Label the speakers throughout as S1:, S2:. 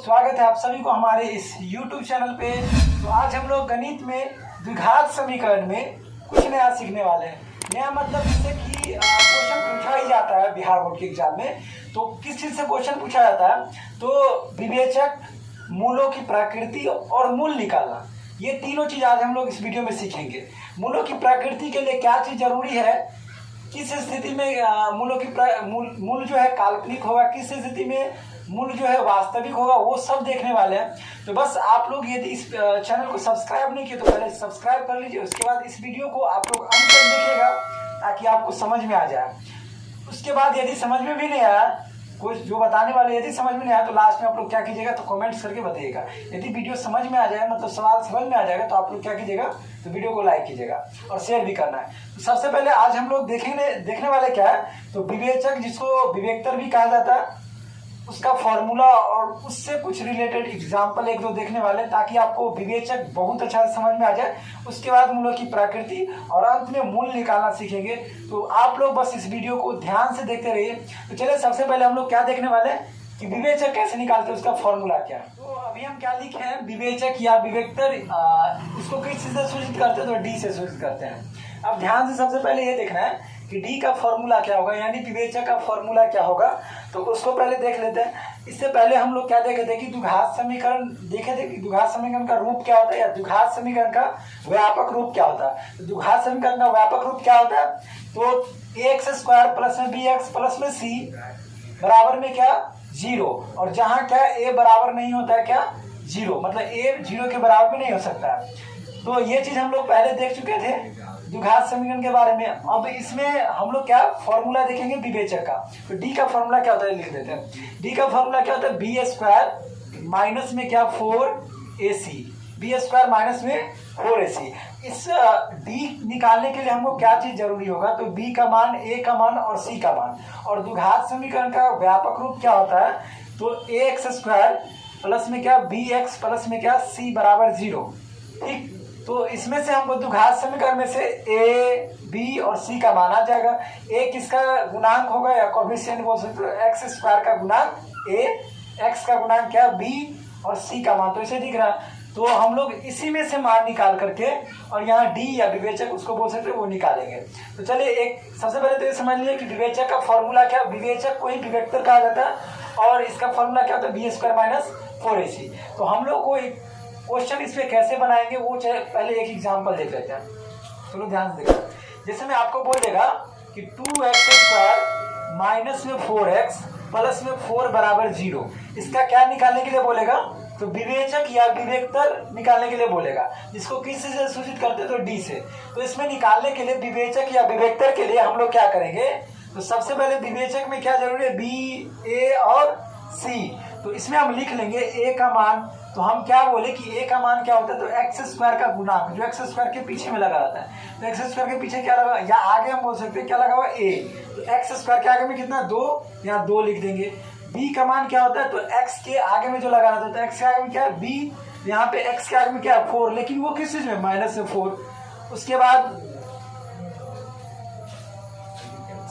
S1: स्वागत है आप सभी को हमारे इस YouTube चैनल पे। तो आज हम लोग गणित में द्विघात समीकरण में कुछ नया सीखने वाले हैं। नया मतलब जैसे कि क्वेश्चन पूछा ही जाता है बिहार बोर्ड के एग्जाम में। तो किस चीज़ से क्वेश्चन पूछा जाता है? तो विवेचक, मूलों की प्रकृति और मूल निकालना, ये तीनों चीज़ आज हम लोग इस वीडियो में सीखेंगे। मूलों की प्रकृति के लिए क्या चीज़ जरूरी है, किस स्थिति में मूलों की मूल जो है काल्पनिक होगा, किस स्थिति में मूल जो है वास्तविक होगा, वो सब देखने वाले हैं। तो बस आप लोग यदि इस चैनल को सब्सक्राइब नहीं किए तो पहले सब्सक्राइब कर लीजिए। उसके बाद इस वीडियो को आप लोग अंत तक देखिएगा ताकि आपको समझ में आ जाए। उसके बाद यदि समझ में भी नहीं आया, कुछ जो बताने वाले यदि समझ में नहीं आया तो लास्ट में आप लोग क्या कीजिएगा, तो कमेंट्स करके बताइएगा। यदि वीडियो समझ में आ जाए, मतलब सवाल समझ में आ जाएगा, तो आप लोग क्या कीजिएगा, तो वीडियो को लाइक कीजिएगा और शेयर भी करना है। तो सबसे पहले आज हम लोग देखने वाले क्या है, तो विवेचक, जिसको विवेक्तर भी कहा जाता है, उसका फॉर्मूला और उससे कुछ रिलेटेड एग्जाम्पल एक दो देखने वाले हैं ताकि आपको विवेचक बहुत अच्छा से समझ में आ जाए। उसके बाद मूलों की प्रकृति और अंत में मूल निकालना सीखेंगे। तो आप लोग बस इस वीडियो को ध्यान से देखते रहिए। तो चलिए सबसे पहले हम लोग क्या देखने वाले हैं कि विवेचक कैसे निकालते हैं, उसका फॉर्मूला क्या है। तो अभी हम क्या लिखे हैं, विवेचक या विवेक्तर, इसको किस चीज से सूचित करते हैं, तो डी से सूचित करते हैं। अब ध्यान से सबसे पहले ये देखना है कि डी का फॉर्मूला क्या होगा, यानी विवेचक का फॉर्मूला क्या होगा, तो उसको पहले देख लेते हैं। इससे पहले हम लोग क्या देखे थे कि द्विघात समीकरण देखे थे कि द्विघात समीकरण का रूप क्या होता है, या द्विघात समीकरण का व्यापक रूप क्या होता है। तो द्विघात समीकरण का व्यापक रूप क्या होता है, तो एक्स स्क्वायर प्लस में बी एक्स प्लस में सी बराबर में क्या, 0। और जहां क्या ए बराबर नहीं होता है, क्या 0, मतलब ए 0 के बराबर में नहीं हो सकता है। तो ये चीज हम लोग पहले देख चुके थे द्विघात समीकरण के बारे में। अब इसमें हम लोग क्या फॉर्मूला देखेंगे विवेचक का। तो डी का फॉर्मूला क्या होता है, लिख देते हैं। डी का फॉर्मूला क्या होता है, बी स्क्वायर माइनस में क्या 4ac, बी स्क्वायर माइनस में 4ac। इस डी निकालने के लिए हमको क्या चीज जरूरी होगा, तो बी का मान, ए का मान और सी का मान। और द्विघात समीकरण का व्यापक रूप क्या होता है, तो एक्स स्क्वायर प्लस में क्या बी एक्स प्लस में क्या सी बराबर 0। ठीक, तो इसमें से हमको द्विघात समीकरण में से ए, बी और सी का मान आ जाएगा। ए किसका गुणांक होगा, या कोएफिशिएंट बोल सकते हो, एक्स स्क्वायर का गुणांक ए, एक्स का गुणांक क्या बी और सी का मान, तो इसे दिख रहा है। तो हम लोग इसी में से मान निकाल करके और यहाँ डी या विवेचक उसको बोल सकते हैं, वो निकालेंगे। तो चलिए एक सबसे पहले तो ये समझ लीजिए कि विवेचक का फॉर्मूला क्या, विवेचक को ही विवेक्तर कहा जाता है और इसका फॉर्मूला क्या होता है, बी स्क्वायर माइनस 4ac। तो हम लोग को क्वेश्चन इस पे कैसे बनाएंगे वो पहले एक एग्जांपल देख लेते हैं। चलो ध्यान से देखो। जैसे मैं आपको बोल देगा कि 2x स्क्वायर माइनस में 4x प्लस में 4 बराबर 0, इसका क्या निकालने के लिए बोलेगा, तो विवेचक या विवेक्तर निकालने के लिए बोलेगा, जिसको किस से सूचित करते हैं, तो डी से। तो इसमें निकालने के लिए विवेचक या विवेक्तर के लिए हम लोग क्या करेंगे, तो सबसे पहले विवेचक में क्या जरूरी है, बी, ए और सी। तो इसमें हम लिख लेंगे ए का मान। तो हम क्या बोले कि ए का मान क्या होता है, तो एक्स स्क्वायर का गुणांक, जो एक्स स्क्वायर के पीछे में लगा रहता है। तो एक्स स्क्वायर के पीछे क्या लगा, या आगे हम बोल सकते हैं क्या लगा हुआ, ए। तो एक्स स्क्वायर के आगे में कितना, 2, यहाँ 2 लिख देंगे। बी का मान क्या होता है, तो एक्स के आगे में जो लगा रहता है, तो एक्स के आगे में क्या है, बी, यहाँ पे एक्स के आगे में क्या है, 4, लेकिन वो किस चीज में, माइनस में 4। उसके बाद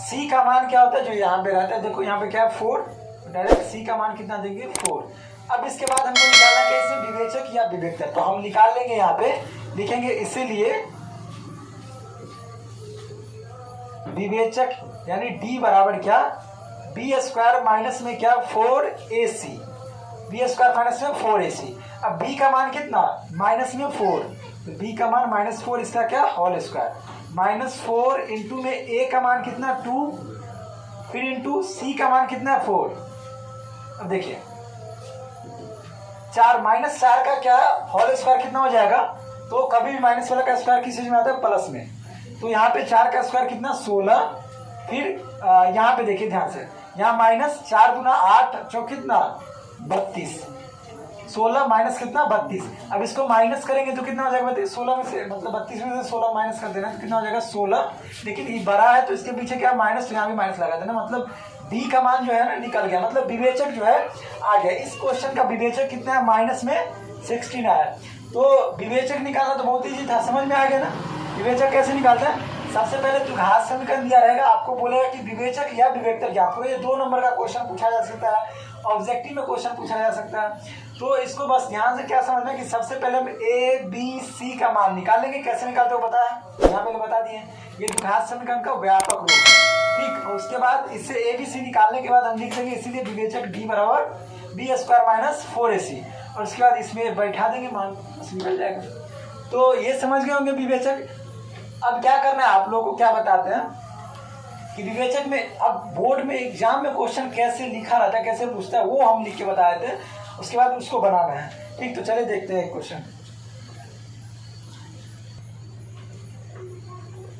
S1: सी का मान क्या होता है, जो यहाँ पे रहता है, देखो यहाँ पे क्या है 4, डायरेक्ट सी का मान कितना देंगे, 4। अब इसके बाद हमको निकालना कैसे, विवेचक या विवेक्तर। तो हम निकाल लेंगे, यहाँ पे लिखेंगे इसीलिए विवेचक यानी डी बराबर क्या, बी स्क्वायर माइनस में क्या 4ac, बी स्क्वायर माइनस में 4ac। अब बी का मान कितना, माइनस में 4, तो बी का मान -4, इसका क्या होल स्क्वायर, -4 इंटू में ए का मान कितना 2, फिर इंटू सी का मान कितना 4। अब देखिए 4 -4 का क्या होल स्क्वायर कितना हो जाएगा, तो कभी भी माइनस वाला का स्क्वायर किस चीज में आता है, प्लस में। तो यहाँ पे 4 का स्क्वायर कितना 16, फिर यहाँ पे देखिए ध्यान से, यहाँ -4 गुना 8 चौक कितना 32, 16 माइनस कितना 32। अब इसको माइनस करेंगे तो कितना हो जाएगा, 16 में से, मतलब 32 में से 16 माइनस कर देना तो कितना हो जाएगा 16। लेकिन ये बड़ा है तो इसके पीछे क्या माइनस, तो यहाँ भी माइनस लगा देना, मतलब डी का मान जो है ना निकल गया, मतलब विवेचक जो है आ गया। इस क्वेश्चन का विवेचक कितना है, माइनस में 16 आया। तो विवेचक निकालना तो बहुत ईजी था, समझ में आ गया ना। विवेचक कैसे निकालता है, सबसे पहले द्विघात समीकरण दिया रहेगा, आपको बोलेगा कि विवेचक या विवेक्तर ज्ञात करो। ये 2 नंबर का क्वेश्चन पूछा जा सकता है, ऑब्जेक्टिव में क्वेश्चन पूछा जा सकता है। तो इसको बस ध्यान से क्या समझना कि सबसे पहले हम ए बी सी का मान निकालेंगे। कैसे निकालते हो पता है, यहाँ पे बता दिए। ये द्विघात समीकरण का व्यापक रूप है, ठीक। उसके बाद इससे ए बी सी निकालने के बाद हम लिख देंगे इसीलिए विवेचक डी बराबर बी स्क्वायर माइनस 4ac, और उसके बाद इसमें बैठा देंगे मान, बस निकल जाएगा। तो ये समझ गए होंगे विवेचक। अब क्या करना है, आप लोगों को क्या बताते हैं कि विवेचक में अब बोर्ड में एग्जाम में क्वेश्चन कैसे लिखा रहता है, कैसे पूछता है, वो हम लिख के बता देते हैं। उसके बाद उसको बनाना है, ठीक। तो चलिए देखते हैं क्वेश्चन।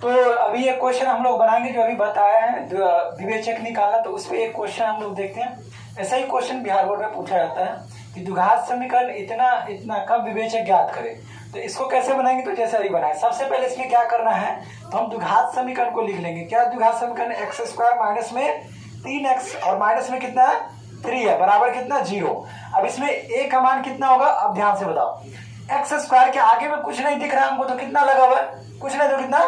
S1: तो अभी एक क्वेश्चन हम लोग बनाएंगे जो अभी बताया है विवेचक निकालना, तो उस पर एक क्वेश्चन हम लोग देखते हैं। ऐसा ही क्वेश्चन बिहार बोर्ड में पूछा जाता है कि द्विघात समीकरण इतना इतना कब विवेचक ज्ञात करे। तो इसको कैसे बनाएंगे, तो जैसे अभी बनाए। सबसे पहले इसमें क्या करना है, तो हम द्विघात समीकरण को लिख लेंगे। क्या द्विघात समीकरण, एक्स स्क्वायर माइनस में 3x और माइनस में कितना है 3 है, बराबर कितना 0। अब इसमें a का मान कितना होगा, अब ध्यान से बताओ। एक्स स्क्वायर के आगे में कुछ नहीं दिख रहा है हमको, तो कितना लगा हुआ है, कुछ नहीं, तो कितना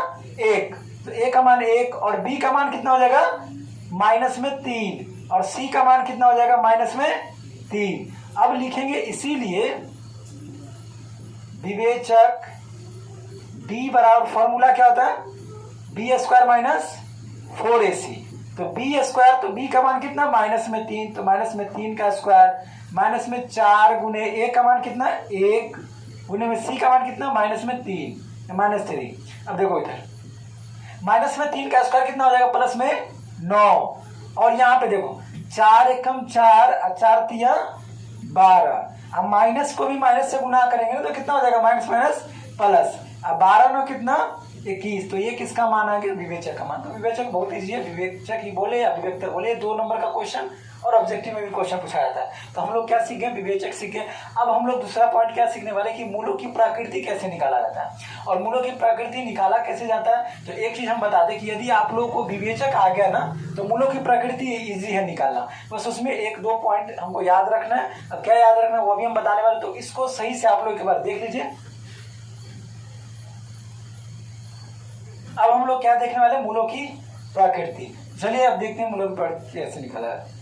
S1: 1। तो a का मान 1 और b का मान कितना हो जाएगा माइनस में 3 और c का मान कितना हो जाएगा माइनस में 3। अब लिखेंगे इसीलिए विवेचक d बराबर, फॉर्मूला क्या होता है बी स्क्वायर माइनस 4ac। तो बी स्क्वायर, तो b का मान कितना माइनस में 3, तो माइनस में 3 का स्क्वायर माइनस में 4 गुने a का मान कितना 1 गुने में c का मान कितना माइनस में 3 माइनस 3। अब देखो इधर माइनस में 3 का स्क्वायर कितना हो जाएगा प्लस में 9, और यहाँ पे देखो 4 एकम 4 और 4 तिया 12। अब माइनस को भी माइनस से गुना करेंगे तो कितना हो जाएगा माइनस माइनस प्लस। अब 12 नो कितना 21, तो ये किसका मान आ गया विवेचक का मान। तो विवेचक बहुत ईजी है, विवेचक ही बोले या विवेक्तर बोले, 2 नंबर का क्वेश्चन और ऑब्जेक्टिव में भी क्वेश्चन पूछा जाता है। तो हम लोग क्या सीखे, विवेचक सीखे। अब हम लोग दूसरा पॉइंट क्या सीखने वाले कि मूलों की प्रकृति कैसे निकाला जाता है, और मूलों की प्रकृति निकाला कैसे जाता है। तो एक चीज हम बता दें कि यदि आप लोगों को विवेचक आ गया ना, तो मूलों की प्रकृति ईजी है निकालना। बस उसमें 1-2 पॉइंट हमको याद रखना है। अब क्या याद रखना है वो भी हम बताने वाले, तो इसको सही से आप लोग एक बार देख लीजिए। अब हम लोग क्या देखने वाले, मूलों की प्रकृति। चलिए अब देखते हैं मूलों की प्रकृति कैसे निकाला है।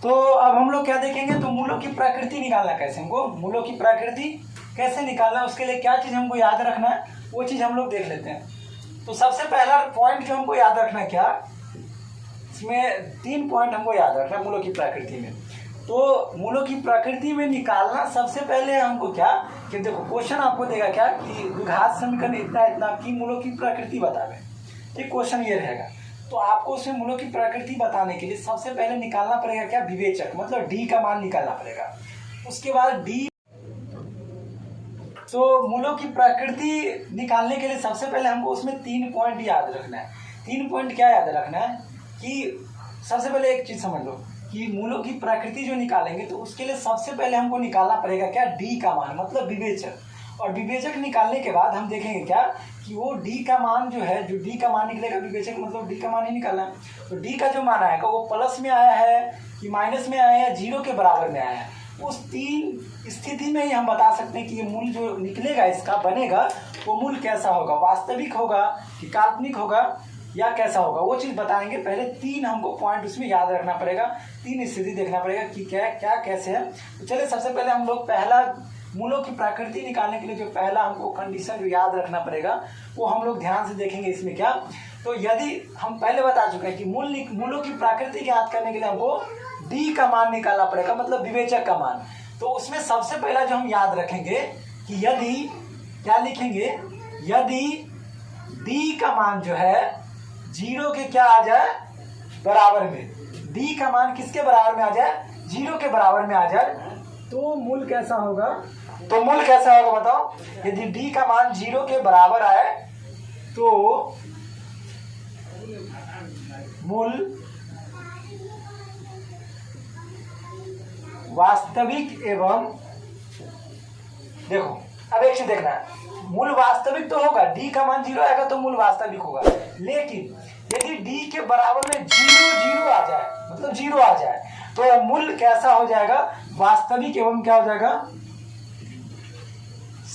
S1: तो अब हम लोग क्या देखेंगे, तो मूलों की प्रकृति निकालना कैसे, हमको मूलों की प्रकृति कैसे निकालना, उसके लिए क्या चीज हमको याद रखना है वो चीज हम लोग देख लेते हैं। तो सबसे पहला पॉइंट जो हमको याद रखना है, क्या इसमें 3 पॉइंट हमको याद रखना है मूलों की प्रकृति में। तो मूलों की प्रकृति में निकालना सबसे पहले हमको क्या कि देखो क्वेश्चन आपको देगा क्या कि द्विघात समीकरण इतना इतना की मूलों की प्रकृति बतावे, ठीक। क्वेश्चन ये रहेगा, तो आपको उसमें मूलों की प्रकृति बताने के लिए सबसे पहले निकालना पड़ेगा क्या विवेचक, मतलब डी का मान निकालना पड़ेगा। उसके बाद डी, तो मूलों की प्रकृति निकालने के लिए सबसे पहले हमको उसमें 3 पॉइंट याद रखना है। 3 पॉइंट क्या याद रखना है कि सबसे पहले एक चीज समझ लो कि मूलों की प्रकृति जो निकालेंगे तो उसके लिए सबसे पहले हमको निकालना पड़ेगा क्या डी का मान, मतलब विवेचक। और विवेचक निकालने के बाद हम देखेंगे क्या कि वो डी का मान जो है, जो डी का मान निकलेगा विवेचक, मतलब डी का मान ही निकालना है। तो डी का जो मान आएगा वो प्लस में आया है कि माइनस में आया है या 0 के बराबर में आया है। उस 3 स्थिति में ही हम बता सकते हैं कि ये मूल जो निकलेगा इसका बनेगा वो मूल कैसा होगा, वास्तविक होगा कि काल्पनिक होगा या कैसा होगा, वो चीज़ बताएंगे। पहले 3 हमको पॉइंट उसमें याद रखना पड़ेगा, 3 स्थिति देखना पड़ेगा कि क्या क्या कैसे है। तो चलिए सबसे पहले हम लोग पहला मूलों की प्रकृति निकालने के लिए जो पहला हमको कंडीशन जो याद रखना पड़ेगा वो हम लोग ध्यान से देखेंगे। इसमें क्या, तो यदि हम पहले बता चुके हैं कि मूलों की प्रकृति याद करने के लिए हमको डी का मान निकालना पड़ेगा, मतलब विवेचक का मान। तो उसमें सबसे पहला जो हम याद रखेंगे कि यदि क्या लिखेंगे, यदि डी का मान जो है 0 के क्या आ जाए बराबर में, डी का मान किसके बराबर में आ जाए 0 के बराबर में आ जाए, तो मूल कैसा होगा, तो मूल कैसा होगा बताओ। यदि डी का मान 0 के बराबर आए तो मूल वास्तविक एवं, देखो अब एक चीज देखना है, मूल वास्तविक तो होगा, डी का मान 0 आएगा तो मूल वास्तविक होगा। लेकिन यदि डी के बराबर में 0 आ जाए, मतलब 0 आ जाए, तो मूल कैसा हो जाएगा वास्तविक एवं क्या हो जाएगा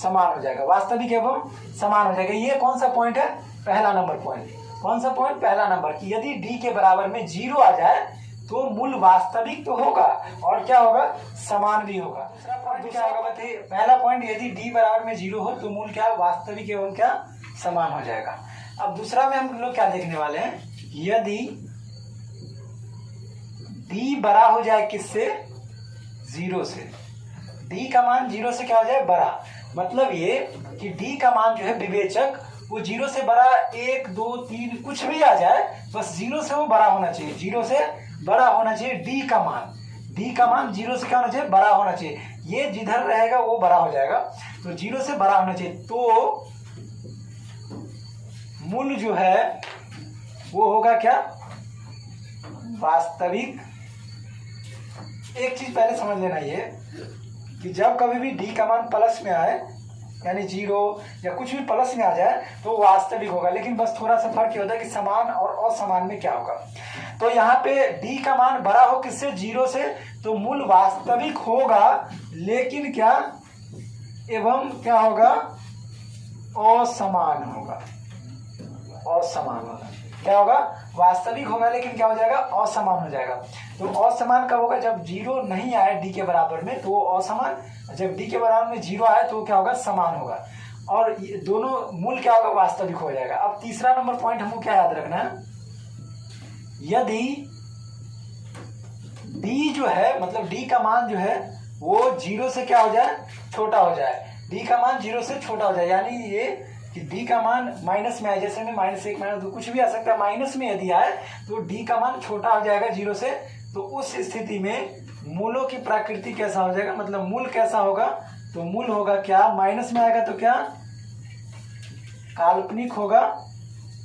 S1: समान हो जाएगा, वास्तविक एवं समान हो जाएगा। ये कौन सा पॉइंट है? पहला नंबर पॉइंट। कौन सा पॉइंट? पहला नंबर, कि यदि डी के बराबर में 0 आ जाए तो मूल वास्तविक तो होगा और क्या होगा? समान भी होगा। दूसरा पॉइंट क्या होगा बताइए? पहला पॉइंट, यदि डी बराबर में 0 हो तो मूल क्या? वास्तविक एवं क्या? समान हो जाएगा। अब दूसरा में हम लोग क्या देखने वाले हैं? यदि डी बड़ा हो जाए किससे? 0 से। डी का मान 0 से क्या हो जाए? बड़ा। मतलब ये कि डी का मान जो है विवेचक, वो 0 से बड़ा 1 2 3 कुछ भी आ जाए, बस 0 से वो बड़ा होना चाहिए। 0 से बड़ा होना चाहिए डी का मान। डी का मान 0 से क्या होना चाहिए? बड़ा होना चाहिए। ये जिधर रहेगा वो बड़ा हो जाएगा, तो 0 से बड़ा होना चाहिए। तो मूल जो है वो होगा क्या? वास्तविक। एक चीज पहले समझ लेना ये कि जब कभी भी डी का मान प्लस में आए, यानी 0 या कुछ भी प्लस में आ जाए, तो वास्तविक होगा। लेकिन बस थोड़ा सा फर्क ये होता है कि समान और असमान में क्या होगा। तो यहाँ पे डी का मान बड़ा हो किससे? 0 से, तो मूल वास्तविक होगा, लेकिन क्या? एवं क्या होगा? असमान होगा। असमान होगा। क्या होगा? वास्तविक होगा लेकिन क्या हो जाएगा? असमान हो जाएगा। तो असमान कब होगा? जब 0 नहीं आए डी के बराबर में तो असमान, जब डी के बराबर में 0 आए तो क्या होगा? समान होगा। और दोनों मूल क्या होगा? वास्तविक हो जाएगा। अब तीसरा नंबर पॉइंट हमको क्या याद रखना है? यदि डी जो है, मतलब डी का मान जो है वो 0 से क्या हो जाए? छोटा हो जाए। डी का मान 0 से छोटा हो जाए, यानी ये कि डी का मान माइनस में आए, जैसे में -1 -2 कुछ भी आ सकता है, माइनस में यदि आए तो डी का मान छोटा हो जाएगा 0 से। तो उस स्थिति में मूलों की प्रकृति कैसा हो जाएगा? मतलब मूल कैसा होगा? तो मूल होगा क्या? माइनस में आएगा तो क्या? काल्पनिक होगा।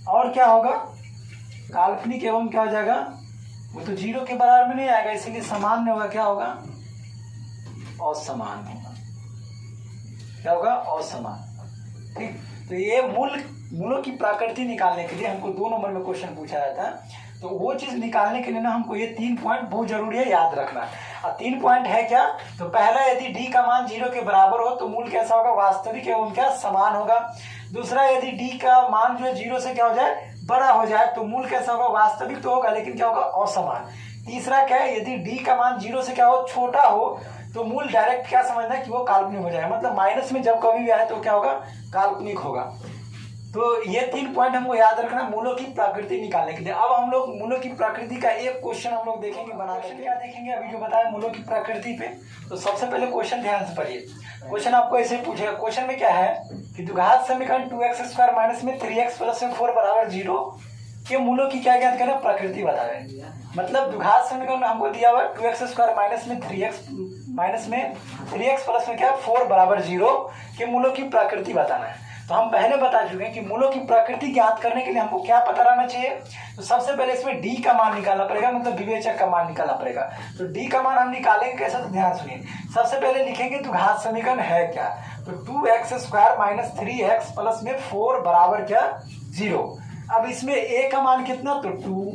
S1: और क्या होगा? काल्पनिक एवं क्या हो जाएगा? वो तो 0 के बराबर में नहीं आएगा, इसीलिए समान में होगा। क्या होगा? असमान होगा। क्या होगा? असमान। ठीक। तो ये मूलों की प्रकृति निकालने के लिए हमको 2 नंबर में क्वेश्चन पूछा जाता है। तो वो चीज निकालने के लिए ना हमको ये 3 पॉइंट बहुत जरूरी है याद रखना। और 3 पॉइंट है क्या? तो पहला, यदि डी का मान 0 के बराबर हो तो मूल कैसा होगा? वास्तविक एवं क्या? समान होगा। दूसरा, यदि डी का मान जो है 0 से क्या हो जाए? बड़ा हो जाए, तो मूल कैसा होगा? वास्तविक तो होगा लेकिन क्या होगा? असमान। तीसरा क्या है? यदि डी का मान 0 से क्या हो? छोटा हो, तो मूल डायरेक्ट क्या समझना है कि वो काल्पनिक हो जाएगा। मतलब माइनस में जब कभी भी आए तो क्या होगा? काल्पनिक होगा। तो ये 3 पॉइंट हमको याद रखना मूलों की प्रकृति निकालने के लिए। अब हम लोग मूलों की प्रकृति का एक क्वेश्चन हम लोग देखेंगे बना करके। क्या देखेंगे अभी जो बताया मूलों की प्रकृति पे? तो सबसे पहले क्वेश्चन ध्यान से पढ़िए। क्वेश्चन आपको ऐसे पूछेगा। क्वेश्चन में क्या है कि द्विघात समीकरण 2x² माइनस में 3x प्लस में 4 बराबर 0 के मूलों की क्या ज्ञात करें? प्रकृति बतावे। मतलब द्विघात समीकरण में हमको दिया हुआ 2x² माइनस में 3x प्लस में क्या? 4 बराबर 0 के मूलों की प्रकृति बताना है। तो हम पहले बता चुके हैं कि मूलों की प्रकृति ज्ञात करने के लिए हमको क्या पता रहना चाहिए? तो सबसे पहले इसमें डी का मान निकालना पड़ेगा, मतलब विवेचक का मान निकालना पड़ेगा। तो डी का मान हम निकालेंगे कैसे? तो ध्यान सुनिए। सबसे पहले लिखेंगे द्विघात समीकरण है क्या? तो 2x² माइनस 3x प्लस में 4 बराबर क्या? 0। अब इसमें ए का मान कितना? तो 2।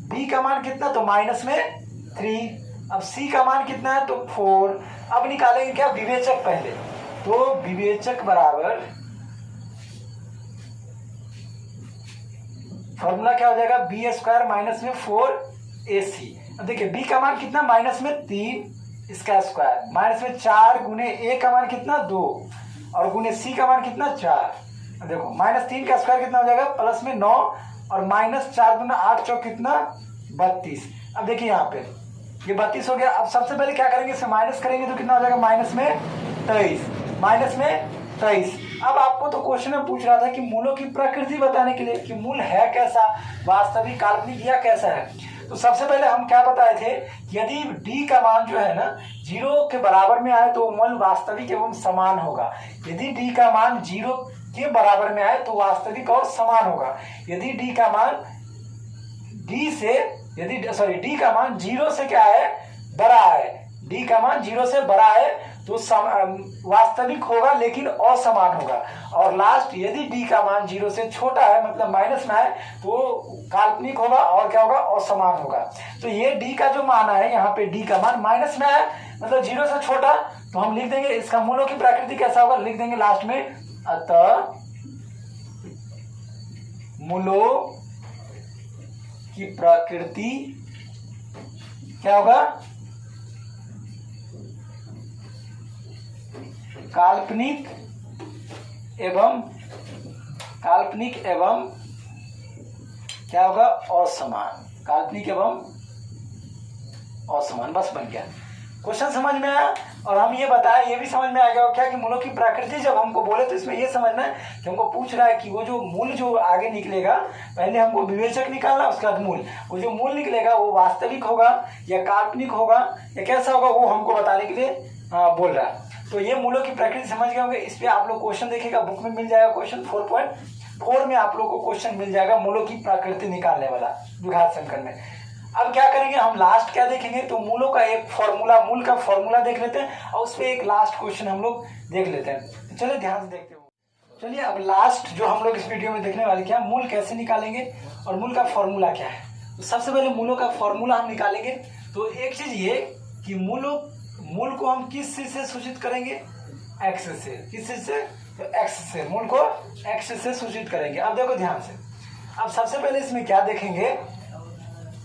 S1: बी का मान कितना? तो माइनस में 3। अब सी का मान कितना है? तो 4। अब निकालेंगे क्या? विवेचक पहले। तो विवेचक बराबर फॉर्मूला क्या हो जाएगा? b² माइनस में 4ac। अब देखिए बी का मान कितना? माइनस में 3 इसका स्क्वायर, माइनस में 4 गुने ए का मान कितना? 2 और गुने सी का मान कितना? 4। देखो -3 का स्क्वायर कितना हो जाएगा? प्लस में 9 और -4 गुना 8 चौक कितना? 32। अब देखिए यहाँ पे ये 32 हो गया। अब सबसे पहले क्या करेंगे? इसे माइनस करेंगे तो कितना हो जाएगा? -23 माइनस में 23। अब आपको तो क्वेश्चन में पूछ रहा था कि मूलों की प्रकृति बताने के लिए कि मूल है कैसा? वास्तविक, काल्पनिक या कैसा है? तो सबसे पहले हम क्या बताए थे? यदि डी का मान जो है ना 0 के बराबर में आए तो मूल वास्तविक एवं समान होगा। यदि डी का मान 0 के बराबर में आए तो वास्तविक और समान होगा। यदि डी का मान डी का मान 0 से क्या है? बड़ा है। डी का मान 0 से बड़ा है तो वास्तविक होगा लेकिन असमान होगा। और लास्ट, यदि डी का मान 0 से छोटा है, मतलब माइनस में है, तो काल्पनिक होगा और क्या होगा? असमान होगा। तो ये डी का जो मान है, यहाँ पे डी का मान माइनस में है, मतलब 0 से छोटा, तो हम लिख देंगे इसका मूलों की प्रकृति कैसा होगा, लिख देंगे लास्ट में, अतः मूलों की प्रकृति क्या होगा, काल्पनिक एवं क्या होगा, असमान, काल्पनिक एवं असमान। बस बन गया, क्वेश्चन समझ में आया। और हम ये बताया, ये भी समझ में आ गया क्या कि मूलों की प्रकृति जब हमको बोले तो इसमें ये समझना है कि हमको पूछ रहा है कि वो जो मूल जो आगे निकलेगा, पहले हमको विवेचक निकालना, उसके बाद मूल, वो जो मूल निकलेगा वो वास्तविक होगा या काल्पनिक होगा या कैसा होगा, वो हमको बताने के लिए बोल रहा है। तो ये मूलों की प्रकृति समझ गए होंगे। इस पर आप लोग क्वेश्चन देखेगा, बुक में मिल जाएगा, क्वेश्चन 4.4 में आप लोग को क्वेश्चन मिल जाएगा मूलों की प्रकृति निकालने वाला द्विघात समीकरण में। अब क्या करेंगे हम, लास्ट क्या देखेंगे, तो मूलों का एक फॉर्मूला, मूल का फॉर्मूला देख लेते हैं और उस पर एक लास्ट क्वेश्चन हम लोग देख लेते हैं। तो चलिए ध्यान से देखते हो। चलिए अब लास्ट जो हम लोग इस वीडियो में देखने वाले क्या, मूल कैसे निकालेंगे और मूल का फॉर्मूला क्या है। तो सबसे पहले मूलों का फॉर्मूला हम निकालेंगे। तो एक चीज ये कि मूल को हम किस चीज से सूचित करेंगे, एक्स से। किस चीज से, तो एक्स से, मूल को एक्स से सूचित करेंगे। अब देखो ध्यान से, अब सबसे पहले इसमें क्या देखेंगे,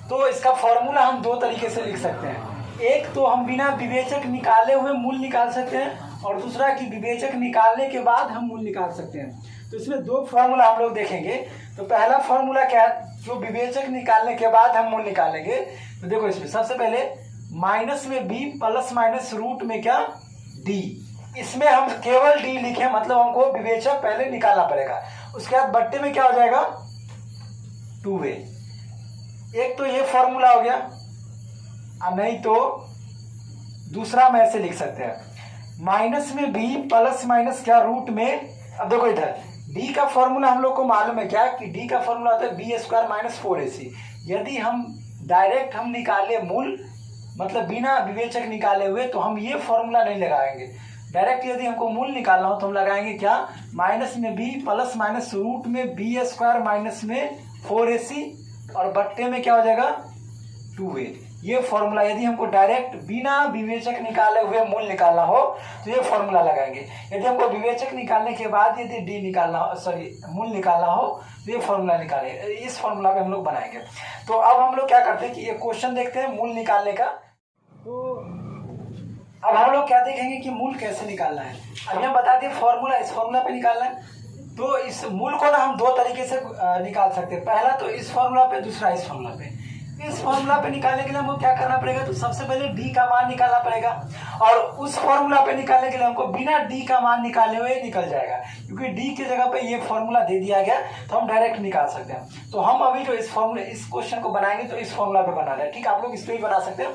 S1: तो इसका फॉर्मूला हम दो तरीके से लिख सकते हैं। एक तो हम बिना विवेचक निकाले हुए मूल निकाल सकते हैं और दूसरा कि विवेचक निकालने के बाद हम मूल निकाल सकते हैं। तो इसमें दो फॉर्मूला हम लोग देखेंगे। तो पहला फॉर्मूला क्या है, जो विवेचक निकालने के बाद हम मूल निकालेंगे। तो देखो इसमें सबसे पहले माइनस में बी प्लस माइनस रूट में क्या, डी। इसमें हम केवल डी लिखे, मतलब हमको विवेचक पहले निकालना पड़ेगा। उसके बाद बट्टे में क्या हो जाएगा, 2a। एक तो ये फॉर्मूला हो गया, नहीं तो दूसरा हम ऐसे लिख सकते हैं, माइनस में बी प्लस माइनस क्या, रूट में। अब देखो इधर डी का फॉर्मूला हम लोग को मालूम है क्या, कि डी का फॉर्मूला होता है बी स्क्वायर माइनस 4ac। यदि हम डायरेक्ट हम निकाले मूल, मतलब बिना विवेचक निकाले हुए, तो हम ये फॉर्मूला नहीं लगाएंगे। डायरेक्ट यदि हमको मूल निकालना हो तो हम लगाएंगे क्या, माइनस में बी प्लस माइनस रूट में बी स्क्वायर माइनस में 4ac और बट्टे में क्या हो जाएगा, 2a। ये फॉर्मूला यदि हमको डायरेक्ट बिना विवेचक निकाले हुए मूल निकालना हो तो ये फॉर्मूला लगाएंगे। यदि हमको विवेचक निकालने के बाद यदि डी निकालना हो, सॉरी मूल निकालना हो, तो ये फॉर्मूला निकाले, इस फॉर्मूला पे हम लोग बनाएंगे। तो अब हम लोग क्या करते हैं कि ये क्वेश्चन देखते हैं मूल निकालने का। तो अब हम लोग क्या देखेंगे कि मूल कैसे निकालना है। अभी हम बता दिए फॉर्मूला, इस फॉर्मूला पे निकालना है। तो इस मूल को ना हम दो तरीके से निकाल सकते हैं। पहला तो इस फॉर्मूला पे, दूसरा इस फॉर्मूला पे। इस फॉर्मूला पे निकालने के लिए हमको क्या करना पड़ेगा, तो सबसे पहले डी का मान निकालना पड़ेगा। और उस फॉर्मूला पे निकालने के लिए हमको बिना डी का मान निकाले हुए निकल जाएगा, क्योंकि डी की जगह पे ये फॉर्मूला दे दिया गया, तो हम डायरेक्ट निकाल सकते हैं। तो हम अभी जो इस फॉर्मूले, इस क्वेश्चन को बनाएंगे तो इस फॉर्मूला पे बनाना है। ठीक है, आप लोग इस पे ही बना सकते हैं।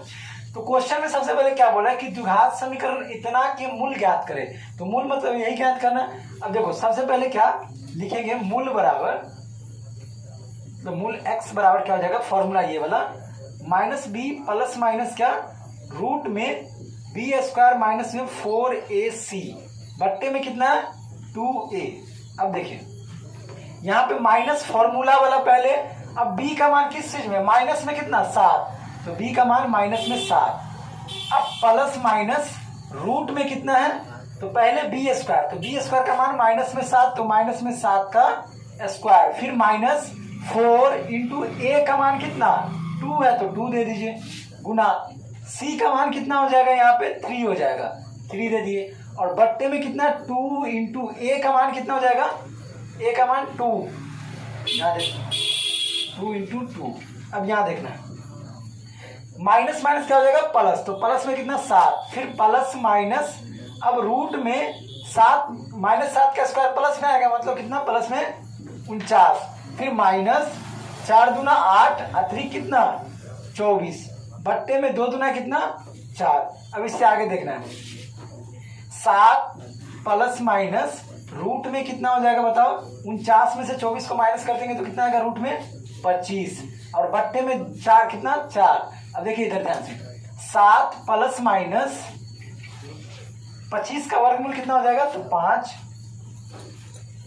S1: तो क्वेश्चन में सबसे पहले क्या बोला कि द्विघात समीकरण इतना के मूल ज्ञात करे। तो मूल मतलब यही ज्ञात करना। अब देखो सबसे पहले क्या लिखेंगे, मूल बराबर, तो मूल x बराबर क्या हो जाएगा, फॉर्मूला ये वाला, माइनस बी प्लस माइनस क्या, रूट में बी स्क्वायर माइनस में 4ac बट्टे में कितना, 2a। अब देखिए यहाँ पे माइनस फॉर्मूला वाला पहले। अब b का मान किस चीज में, माइनस में कितना, 7, तो b का मान माइनस में 7। अब प्लस माइनस रूट में कितना है, तो पहले बी स्क्वायर, तो बी स्क्वायर का मान माइनस में 7, तो माइनस में 7 का स्क्वायर, फिर माइनस 4 इंटू ए का मान कितना, 2 है तो 2 दे दीजिए, गुना सी का मान कितना हो जाएगा, यहाँ पे 3 हो जाएगा, 3 दे दिए। और बट्टे में कितना, 2 इंटू ए का मान कितना हो जाएगा, ए का मान 2, यहाँ देखना 2 इंटू 2। अब यहाँ देखना माइनस माइनस क्या हो जाएगा, प्लस, तो प्लस में कितना, 7, फिर प्लस माइनस, अब रूट में 7 माइनस 7 का स्क्वायर प्लस में आएगा, मतलब कितना, प्लस में 49, फिर माइनस 4 दूना 8, अतिरिक्त कितना, 24, बट्टे में 2 दूना कितना, 4। अब इससे आगे देखना है, 7 प्लस माइनस रूट में कितना हो जाएगा बताओ, 49 में से 24 को माइनस कर देंगे तो कितना आएगा, रूट में 25, और बट्टे में 4 कितना, 4। अब देखिए इधर ध्यान से, 7 प्लस माइनस 25 का वर्गमूल कितना हो जाएगा, तो 5,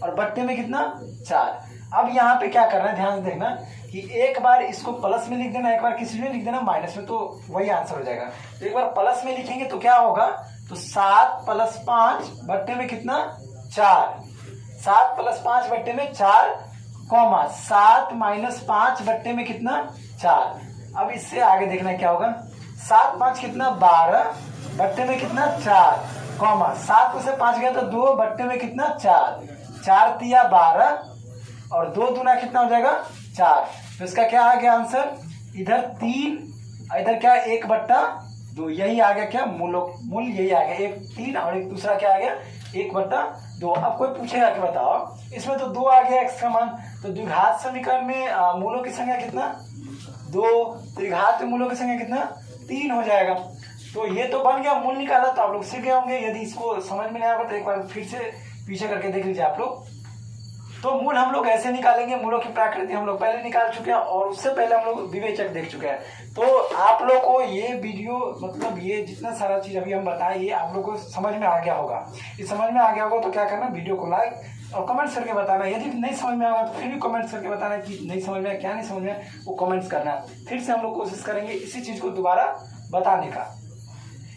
S1: और बट्टे में कितना, 4। अब यहाँ पे क्या करना है, ध्यान से देखना कि एक बार इसको प्लस में लिख देना, एक बार किसी में लिख देना माइनस में, तो वही आंसर हो जाएगा। तो एक बार प्लस में लिखेंगे तो क्या होगा, तो 7 + 5 बट्टे में कितना 4, 7 + 5 बट्टे में 4, कॉमा 7 - 5 बट्टे में कितना 4। अब इससे आगे देखना क्या होगा, 7 × 5 कितना 12 बट्टे में कितना 4, कॉमा 7 में से 5 गया तो 2 बट्टे में कितना 4, 4 × 12 और 2 दूना कितना हो जाएगा 4। तो इसका क्या आ गया आंसर, इधर 3, इधर क्या 1/2, यही आ गया क्या मूल यही आ गया, एक 3 और एक दूसरा क्या आ गया 1/2। अब कोई पूछेगा कि बताओ इसमें तो 2 आ गया x का मान, तो द्विघात समीकरण में मूलों की संख्या कितना 2, त्रिघात मूलों की संख्या कितना 3 हो जाएगा। तो ये तो बन गया, मूल निकाला तो आप लोग सीख गए होंगे। यदि इसको समझ में नहीं आएगा तो एक बार फिर से पीछे करके देख लीजिए आप लोग। तो मूल हम लोग ऐसे निकालेंगे, मूलों की प्रकृति हम लोग पहले निकाल चुके हैं और उससे पहले हम लोग विवेचक देख चुके हैं। तो आप लोग को ये वीडियो मतलब ये जितना सारा चीज अभी हम बताए ये आप लोग को समझ में आ गया होगा। ये समझ में आ गया होगा तो क्या करना, वीडियो को लाइक और कमेंट्स करके बताना। यदि नहीं समझ में आएगा तो फिर भी कमेंट्स करके बताना कि नहीं समझ में, क्या नहीं समझ में, वो कमेंट्स करना। फिर से हम लोग कोशिश करेंगे इसी चीज को दोबारा बताने का।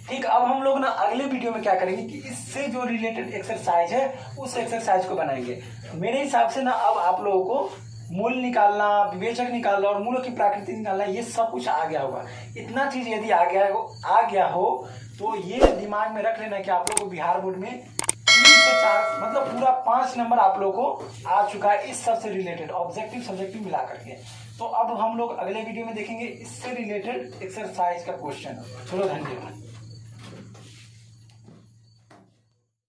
S1: ठीक, अब हम लोग ना अगले वीडियो में क्या करेंगे कि इससे जो रिलेटेड एक्सरसाइज है उस एक्सरसाइज को बनाएंगे। मेरे हिसाब से ना अब आप लोगों को मूल निकालना, विवेचक निकालना और मूलों की प्रकृति निकालना ये सब कुछ आ गया होगा। इतना चीज यदि आ गया हो तो ये दिमाग में रख लेना कि आप लोगों को बिहार बोर्ड में 3 से 4 मतलब पूरा 5 नंबर आप लोगों को आ चुका है इस सब से रिलेटेड, ऑब्जेक्टिव सब्जेक्टिव मिला करके। तो अब हम लोग अगले वीडियो में देखेंगे इससे रिलेटेड एक्सरसाइज का क्वेश्चन। चलो धन्यवाद।